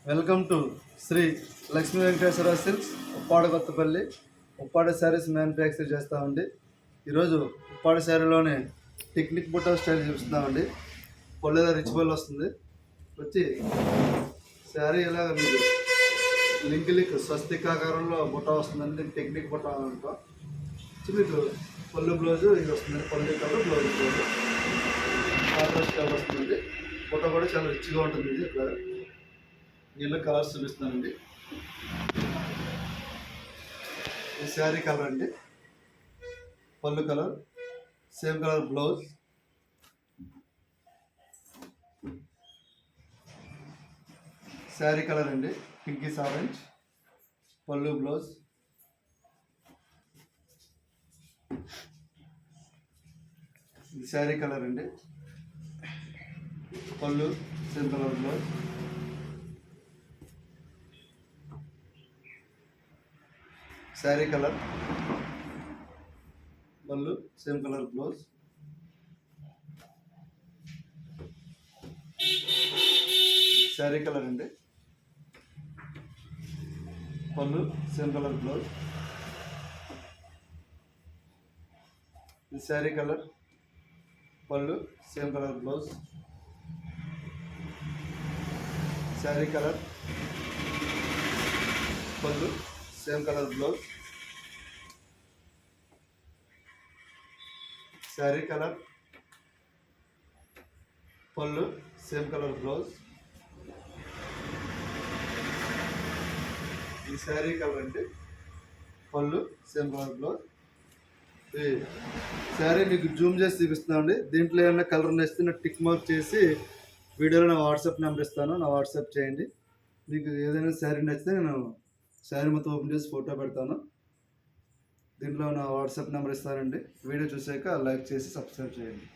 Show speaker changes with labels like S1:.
S1: Welcome to Sri Lakshmi Venkateswara silks Uppada Kothapalli. Uppada saris manufacture చేస్తామండి. ఈరోజు ఉప్పాడ శారీలోనే టెక్నిక్ బుట్ట స్టైల్ చూపిస్తున్నామండి. పొల్లెల రిచ్ బల్ వస్తుంది. వచ్చి శారీ ఇలా మీకు లింక్ స్వస్తిక్ ఆకారంలో బుట్ట వస్తుందండి. టెక్నిక్ బుట్ట అంటాం. మీకు పళ్ళు బ్లౌజు ఇది వస్తుంది. పళ్ళు కలర్ బ్లౌజ్ కాంట్రాస్ట్ కలర్ వస్తుంది. బుట్ట కూడా చాలా రిచ్గా ఉంటుంది. ఇట్లా నీళ్ళ కలర్స్ చూపిస్తున్నానండి. ఈ శారీ కలర్ అండి, pallu colour, same colour blouse. Sari colour అండి పింకిష్ ఆరెంజ్, పళ్ళు బ్లౌజ్. ఇది శారీ కలర్ అండి, pallu same colour blouse. Sari colour, pallu same colour blouse. Sari colour అండి, పళ్ళు సేమ్ కలర్ బ్లౌజ్. ఇది sari colour, pallu same colour blouse. Sari colour, pallu same colour blouse. Sari colour, pallu same colour blouse. ఈ sari colour అండి, pallu same colour blouse. ఈ శారీ మీకు Zoom చేసి చూపిస్తున్నామండి. దీంట్లో ఏమైనా కలర్ నచ్చితే నాకు టిక్ మార్క్ చేసి వీడియోలో నా వాట్సాప్ నెంబర్ ఇస్తాను, నా వాట్సాప్ చేయండి. మీకు ఏదైనా శారీ నచ్చితే నేను శారీ మొత్తం ఓపెన్ చేసి ఫోటో పెడతాను. దీంట్లో నా వాట్సాప్ నెంబర్ ఇస్తానండి. వీడియో చూసాక లైక్ చేసి సబ్స్క్రైబ్ చేయండి.